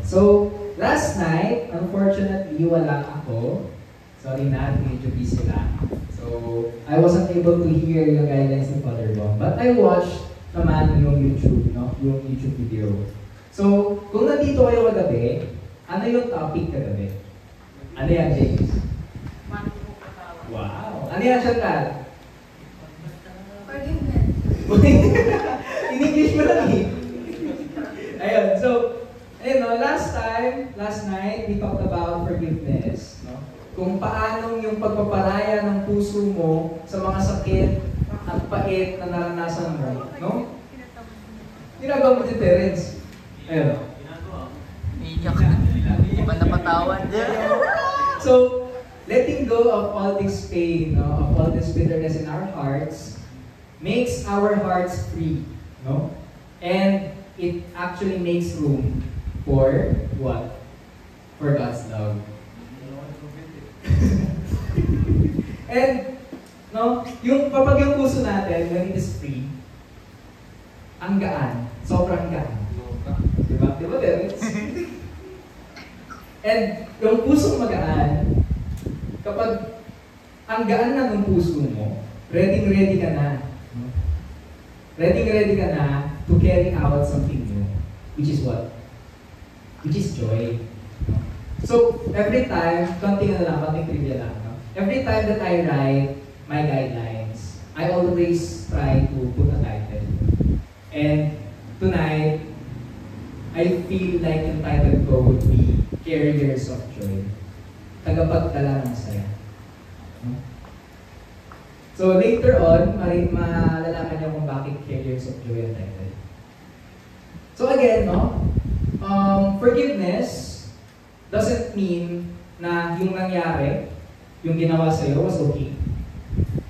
So, last night, unfortunately, wala ako. Sorry na, medyo busy lang. So, I wasn't able to hear yung guidelines ni Father Bong. But I watched naman yung YouTube, no? Yung YouTube video. So, kung nandito kayo kagabi, ano yung topic kagabi? Ano yan, James? Wow! Ano yan, Chantal? Forgiveness. In-English mo lang eh. Ayun, so, ayun, no, last night, we talked about forgiveness, no? Kung paanong yung pagpaparaya ng puso mo sa mga sakit at pait na naranasan mo, no? Ginagawa mo si Terence. Ayun. Iyak na. Hindi pa napatawad. So, letting go of all this pain, no, of all this bitterness in our hearts, makes our hearts free, no? And it actually makes room for what? For God's love. And, no, kapag yung puso natin, when it is free, ang gaan, sobrang gaan. Diba? Diba, Terence? And yung pusong magaan, kapag ang gaan na ng puso mo, ready ka na. No? Ready ka na to carry out something new. Which is what? Which is joy. No? So, every time, konting trivia lang. No? Every time that I write my guidelines, I always try to put a title. And tonight, I feel like yung title ko would be Carriers of Joy. Tagapagdala ng saya. No? So later on, malalaman niyo kung bakit Carriers of Joy ang title. So again, no, forgiveness doesn't mean na yung nangyari, yung ginawa sa'yo was okay.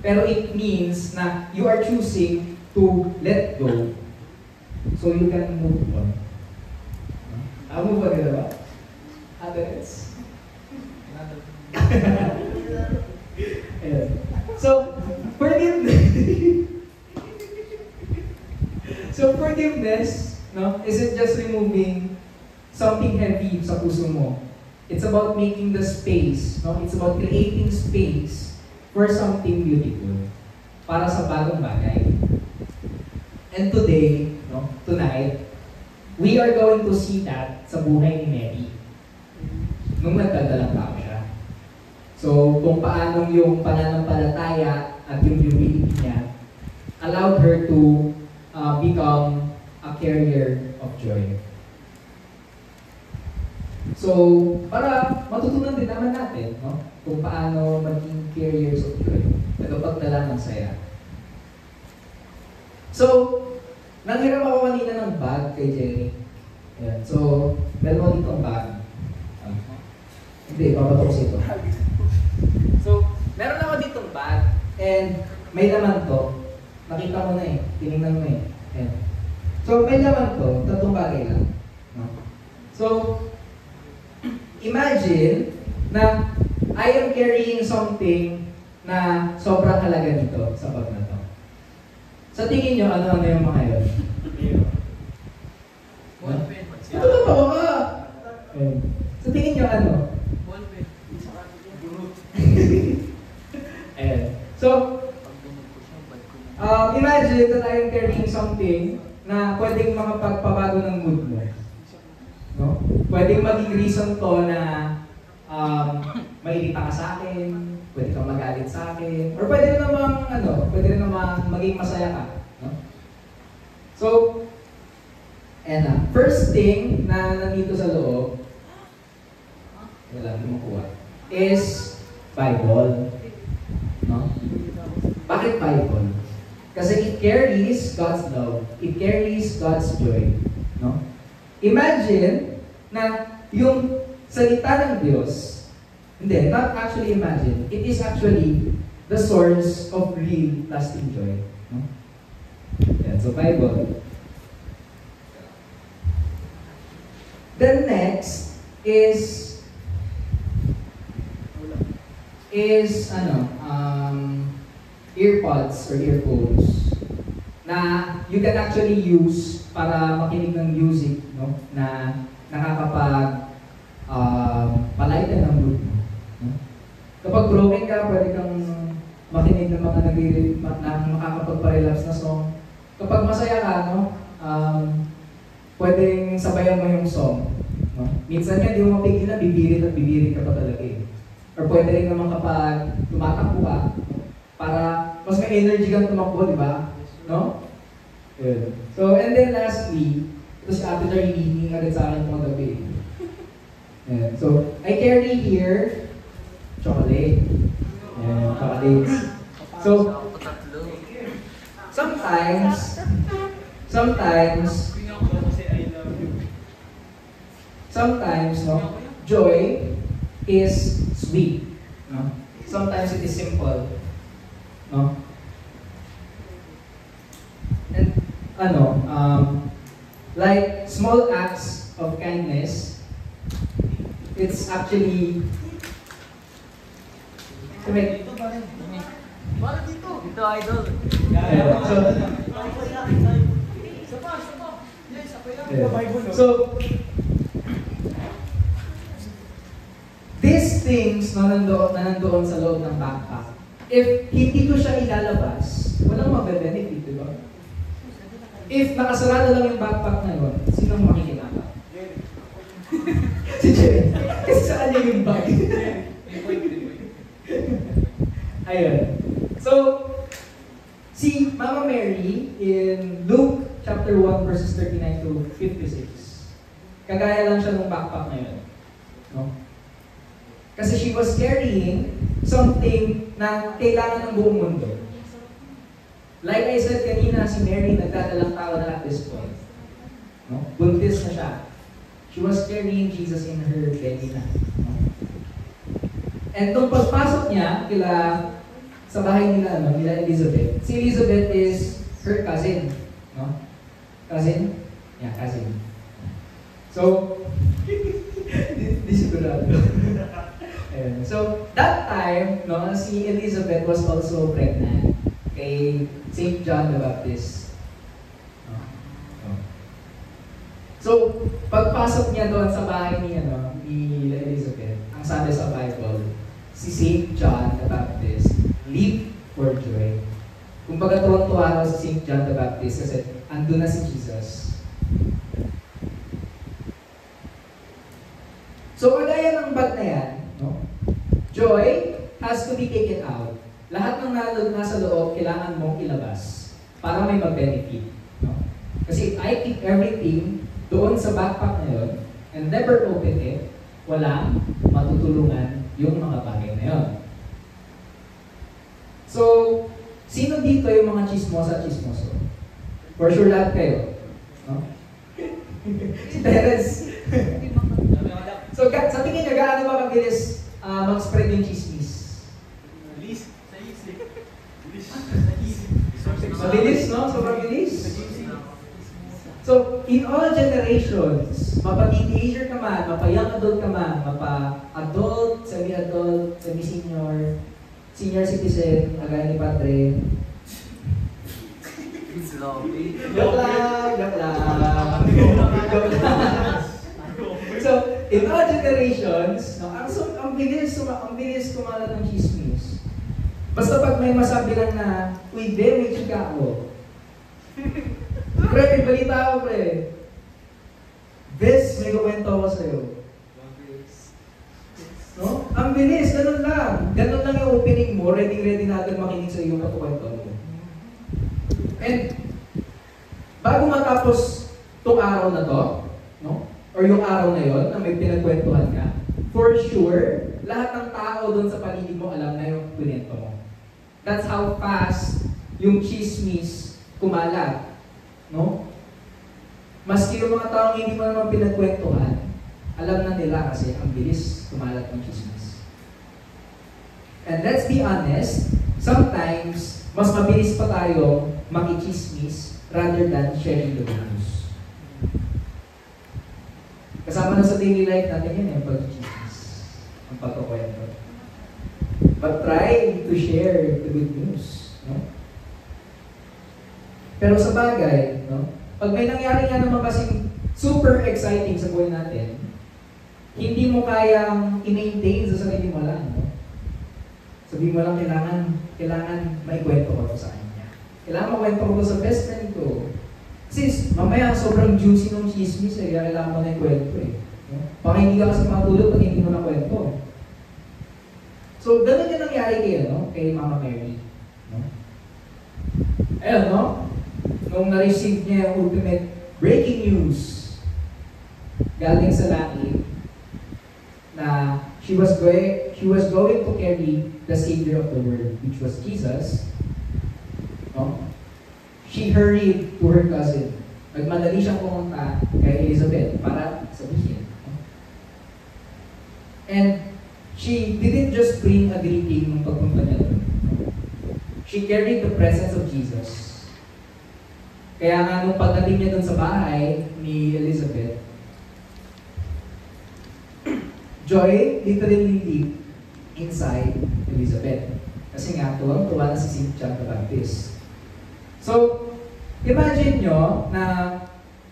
Pero it means na you are choosing to let go so you can move on. Move on ka ba? Others? Ayan. So, forgiveness, no, isn't just removing something heavy sa puso mo. It's about making the space, no? It's about creating space for something beautiful para sa bagong bagay. And today, no, tonight, we are going to see that sa buhay ni Mary nung nagdadalang tao siya. So, kung paanong yung pananampalataya at yung humility niya allowed her to become a carrier of joy. So, para matutunan din naman natin, no, kung paano maging carriers of joy, tagapagdala ng saya. So, nanghiram ako kanina ng bag kay Jenny. Ayan. So, meron ako dito ang bag. Hindi, papatok ko sa ito. So, meron ako dito ang bag and may laman to. Nakita mo na eh. Tinignan mo eh. Ayan. So, may laman to. Tatlong bagay lang. No? So, imagine na I am carrying something na sobrang halaga dito sa bag na to. Sa tingin nyo, ano yung mga yun? Ito totoo ka! Sa tingin nyo, ano? Ayan. So, imagine that I am carrying something na pwedeng makapagpabago ng mood mo. No? Pwedeng maging reason to na mairita ka sa akin, pwede kang magalit sa akin, or pwede rin namang maging masaya ka. No? So, first thing na nandito sa loob, wala nang makuha, is Bible. No? Bakit Bible? Kasi it carries God's love. It carries God's joy. No? Imagine na yung salita ng Diyos, hindi, not actually imagine, it is actually the source of real lasting joy. No? Yan, so Bible. Then next is earpods or earphones na you can actually use para makinig ng music, no, na ng makakapagpa-relapse na song. Kapag masaya ka, no, pwedeng sabayan mo yung song. No? Minsan nga, di mo mapigilan, bibirit at bibirit ka pa talaga eh. Or pwede rin naman kapag tumatakbo ka, para mas may energy kang tumakbo, di ba? No? Good. So, and then lastly, ito si Ate Darlene, agad sa akin mga gabi. Yeah. So, I carry here chocolate. Yeah, chocolates. So, sometimes, no, joy is sweet. No? Sometimes it is simple. No? And, like small acts of kindness, it's actually Dito, idol. So, these things na nandoon sa loob ng backpack, if hindi ko siya ilalabas, walang mabe-benefit, di ba? If nakasarado lang yung backpack na yun, sinong makikinabang? Si Jerry. Kasi sa kanya yung bag. Ayun. So, si Mama Mary in Luke chapter 1 verses 39 to 56. Kagaya lang siya ng backpack na yun. No? Kasi she was carrying something na kailangan ng buong mundo. Like I said kanina, si Mary nagdadalang tao na at this point. No? Buntis na siya. She was carrying Jesus in her belly na. No? And nung pagpasok niya sa bahay nila Elizabeth. Si Elizabeth is her cousin. No? Cousin? Yeah, cousin. So, di sigurado. So, that time, no, si Elizabeth was also pregnant kay St. John the Baptist. So, pagpasok niya doon sa bahay ni Elizabeth, ang sabi sa Bible, si St. John the Baptist leaped for joy. Kumbaga tuwang-tuwa raw si St. John the Baptist kasi andun na si Jesus. So, kagaya ng bag na yan, no? Joy has to be taken out. Lahat ng nasa loob, kailangan mong ilabas para may mag-benefit. No? Kasi if I keep everything doon sa backpack na yun and never open it, walang matutulungan yung mga bagay na yun. So, sino dito yung mga chismosa-chismoso? For sure lahat kayo. No? Si Terence. So, sa tingin niyo, gaano ba mabilis mag-spread yung chismis? Mabilis, no? Sobrang bilis. So, in all generations, mapa-teenager ka man, mapa-young adult ka man, mapa-adult, semi-adult, semi-senior, senior citizen, agaya ni Padre. Joke lang. So, in all generations, no, ang bilis kumalat ng chismis. Basta pag may masabi lang na, uy, may chika ako. Pre, may balita ako, pre. Bes, may kuwento ako sa'yo. No? Ang bilis, ganun lang. Ganun lang yung opening mo, ready na agad makinig sa iyong katukwento mo. And, bago matapos tong araw na to, no? Or yung araw na yon na may pinagkwentuhan ka, for sure, lahat ng tao doon sa paligid mo alam na yung kwento mo. That's how fast yung chismis kumalat. No? Maski yung mga taong hindi mo naman pinagkwentuhan, alam na nila kasi ang bilis kumalat ng chismis. And let's be honest, sometimes, mas mabilis pa tayo makichismis rather than sharing the good news. Kasama na sa daily life natin yun yung pag-chismis, ang pagkukwento. But try to share the good news. No? Pero sa bagay, no? Pag may nangyari nga naman kasing super exciting sa buhay natin, hindi mo kayang i-maintain sa sarili mo lang. No? Sabihin mo lang kailangan kailangan maikwento ko to sa kanya. Kailangan makwento ko to sa best friend ko. Sis, mamaya sobrang juicy ng chismis kaya kailangan mo na ikwento Baka hindi ka kasi matulog pag hindi mo na kwento. So, ganun yung nangyari kay Mama Mary. Ayun, nung na-receive niya yung ultimate breaking news galing sa langit na she was going to carry the Savior of the world, which was Jesus. She hurried to her cousin. Nagmadali siyang pumunta kay Elizabeth para sabihin. And she didn't just bring a greeting nung pagpunta niya doon. She carried the presence of Jesus. Kaya nga nung pagdating niya doon sa bahay ni Elizabeth, joy literally lived inside Elizabeth. Kasi nga, tuwang-tuwa na si St. John the Baptist. So, imagine nyo na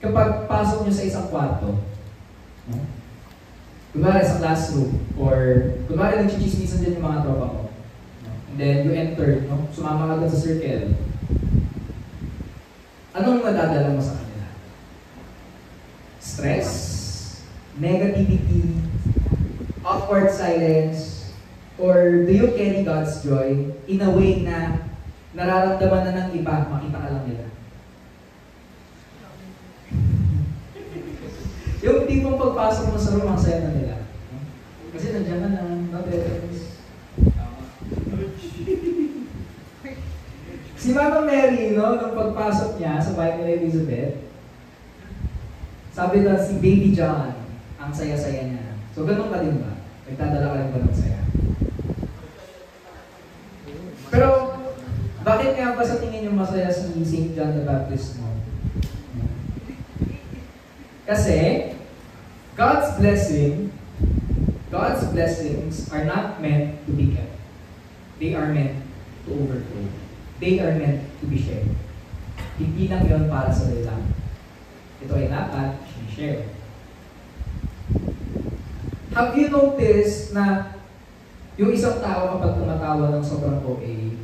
kapag pasok nyo sa isang kwarto, kunwari sa classroom, or kunwari nagchichismisan dyan yung mga tropa mo, and then you enter, sumama ka doon sa circle, anong madadala mo sa kanila? Stress? Negativity? Awkward silence? Or do you carry God's joy in a way na nararamdaman na ng iba, makita ka lang nila? Yung tipong pagpasok mo sa room, ang saya na nila. Kasi nandiyan ka na, si Mama Mary, nung pagpasok niya sa bahay nila Elizabeth, sabi na si Baby John, ang saya-saya niya. So, ganun ka din ba? Nagdadala ka rin ba ng saya? Pero, bakit nga ba sa tingin yung masaya si St. John the Baptist mo? Kasi, God's blessings are not meant to be kept. They are meant to overflow. They are meant to be shared. Hindi lang yun para sa lang. Ito ay dapat share. Have you noticed na yung isang tao kapag tumatawa ng sobrang OA,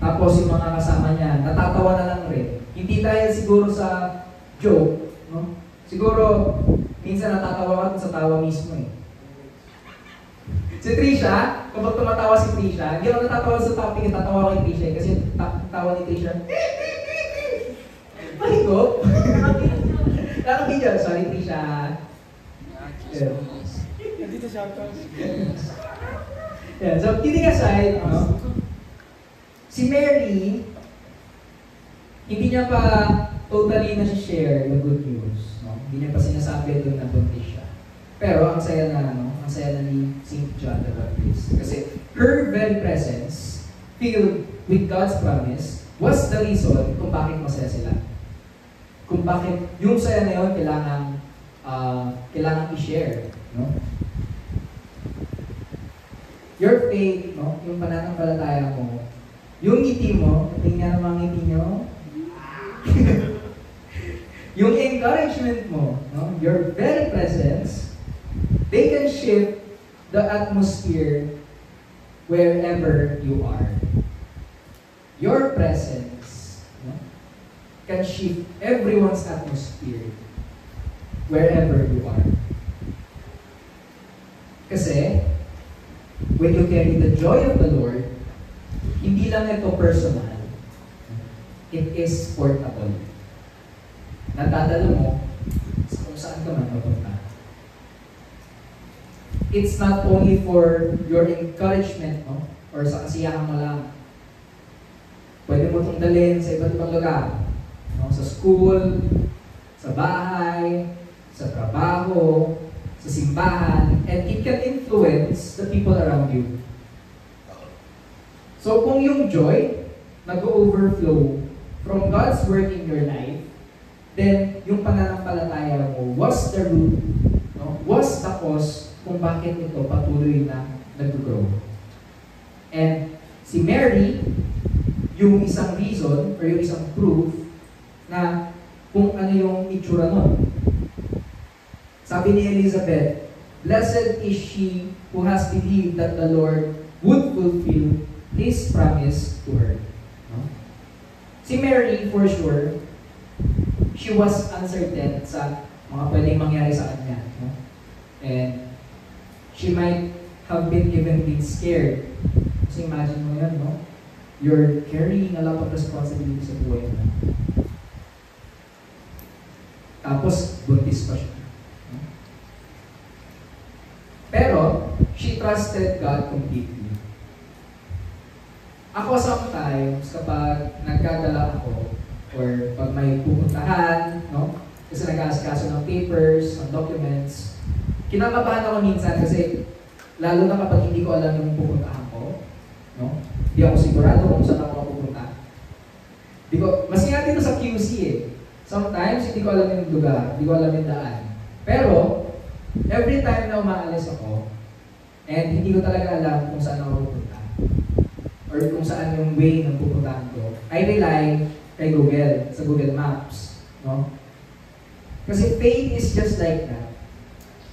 tapos yung mga kasama niya, natatawa na lang rin. Hindi dahil siguro sa joke, siguro, minsan natatawa ka sa tawa mismo Si Trisha, kapag tumatawa si Trisha, hindi ako natatawa sa topic, natatawa kay Trisha kasi tawa ni Trisha. Mahigop. Nakabidyo. Sorry, Trisha. Dito siya ako. So, kidding aside, si Mary, hindi niya pa totally na-share the good news. Hindi niya pa sinasabi doon na buntis siya. Pero ang saya na ni St. John the Baptist. Kasi her very presence, filled with God's promise, was the reason kung bakit masaya sila. Kung bakit yung saya na yun kailangan i-share. Your faith, yung pananampalataya mo, yung ngiti mo, tingnan ang mga ngiti nyo, yung encouragement mo, your very presence, they can shift the atmosphere wherever you are. Your presence can shift everyone's atmosphere wherever you are. Kasi, when you carry the joy of the Lord, hindi lang ito personal, it is portable. Natadala mo kung saan ka man mapunta. It's not only for your encouragement, or sa kasiyahan mo lang. Pwede mo itong dalhin sa iba't ibang lugar. Sa school, sa bahay, sa trabaho, sa simbahan, and it can influence the people around you. So kung yung joy nag-overflow from God's work in your life, then yung pananampalataya mo was the root, was the cause kung bakit ito patuloy na nag-grow. And si Mary, yung isang reason or yung isang proof na kung ano yung itsura nun. Sabi ni Elizabeth, "Blessed is she who has believed that the Lord would fulfill His promise to her. No? Si Mary, for sure, she was uncertain sa mga pwedeng mangyari sa kanya. No? And she might have been even been scared. Kasi imagine mo yan, no? You're carrying a lot of responsibility sa buhay mo. Tapos, buntis pa siya. No? Pero, she trusted God completely. Ako sometimes, kapag nagkadala ako, or pag may pupuntahan, no? Kasi nag-aasikaso ng papers, ng documents, kinakabahan ako minsan kasi lalo na kapag hindi ko alam yung pupuntahan ko, no? Hindi ako sigurado kung saan ako pupunta. Mas nga dito sa QC eh. Sometimes hindi ko alam yung lugar, hindi ko alam yung daan. Pero, every time na umaalis ako, and hindi ko talaga alam kung saan ako pupunta, or kung saan yung way ng pupuntahan ko, I rely kay Google, sa Google Maps. No? Kasi faith is just like that.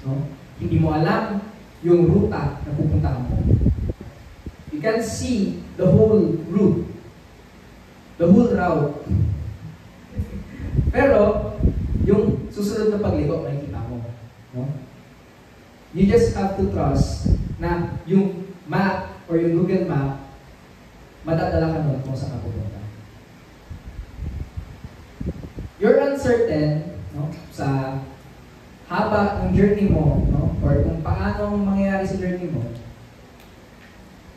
No? Hindi mo alam yung ruta na pupuntahan mo. You can see the whole route, the whole route. Pero, yung susunod na pagliko, makikita mo. No? You just have to trust na yung map or yung Google Map, madadala ka nun kung saan ka pupunta. You're uncertain, no, sa haba ng journey mo, no, or kung paano mangyayari sa journey mo.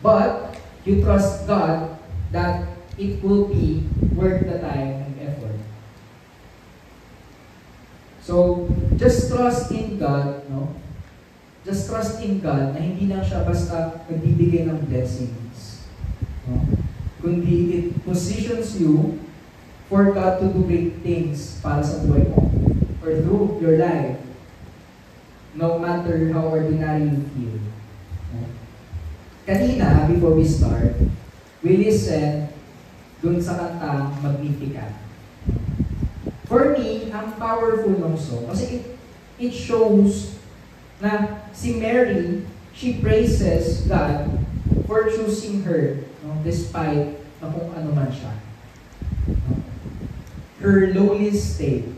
But you trust God that it will be worth the time and effort. So just trust in God, no? Just trust in God na hindi lang siya basta nagbibigay ng blessings, no? Kundi it positions you for God to do great things para sa buhay mo or through your life, no matter how ordinary you feel. Kanina, before we start, we listen dun sa kantang Magnificat. For me, ang powerful ng song kasi it shows na si Mary, she praises God for choosing her, no, despite na kung ano man siya. No? Her lowly state.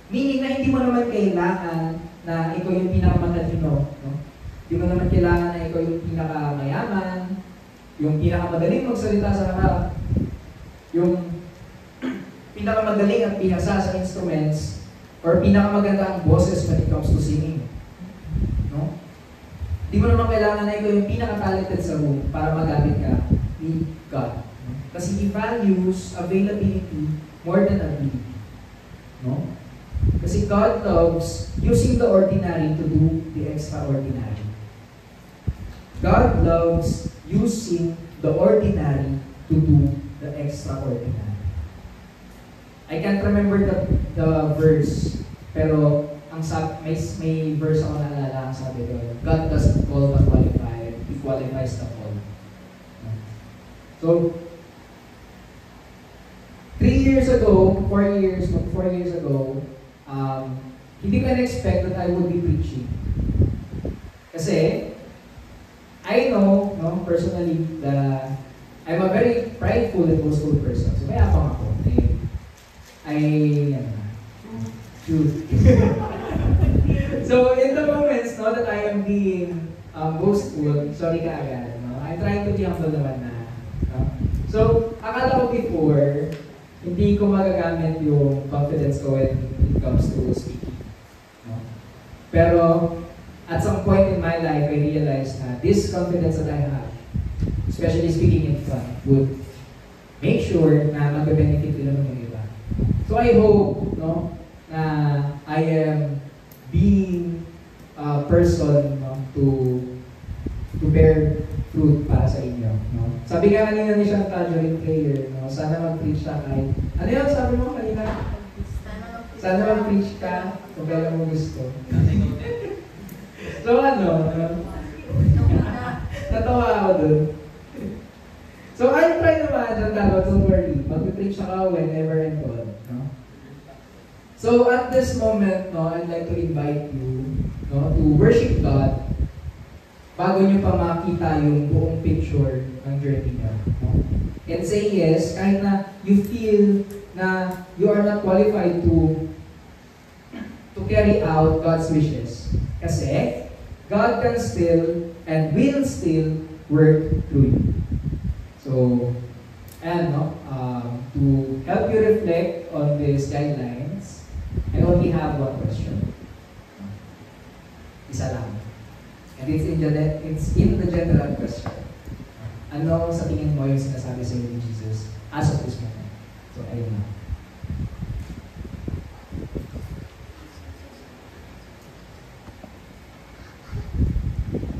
Meaning na hindi mo naman kailangan na ikaw yung pinakamatalino. No? Hindi mo naman kailangan na ikaw yung pinakamayaman, yung pinakamadaling magsalita sa harap, yung pinakamadaling at pinasa sa instruments, or pinakamaganda ang boses when it comes to singing. No? Hindi mo naman kailangan na ikaw yung pinaka-talented sa room para magamit ka ni God. No? Kasi He values availability more than ability. No? Kasi God loves using the ordinary to do the extraordinary. God loves using the ordinary to do the extraordinary. I can't remember the verse, pero ang may verse ako naalala, ang sabi doon, God doesn't call the qualified, He qualifies the call. So, 4 years ago, hindi ko na-expect that I would be preaching. Kasi, I know, no, personally, that I'm a very prideful and boastful person. So, may apang ako. Shoot. So, in the moments, no, that I am being boastful, sorry ka agad, no, I'm trying to be humble naman na. No? So, akala ko before, hindi ko magagamit yung confidence ko when it comes to speaking. No? Pero, at some point in my life, I realized na this confidence that I have, especially speaking in front, would make sure na mag-benefit din naman yung iba. So I hope, no, na I am being a person, no, to bear fruit para sa inyo. No? Sabi nga kanina ni Chantal during prayer, no, sana mag-preach siya kahit, ano yun sabi mo kanina? Sana mag-preach ka kung kailan mo gusto. So ano, natawa ako dun. So I'll try naman, Chantal, don't worry. Mag-preach ako whenever I'm called. No? So at this moment, no, I'd like to invite you, no, to worship God bago nyo pa makita yung buong picture ng journey nyo. No? And say yes, kahit na you feel na you are not qualified to carry out God's wishes. Kasi, God can still and will still work through you. So, and to help you reflect on these guidelines, I only have one question. Isa lang. And it's in the general question. Ano sa tingin mo yung sinasabi sa iyo ni Jesus as of this moment? So, ayun na.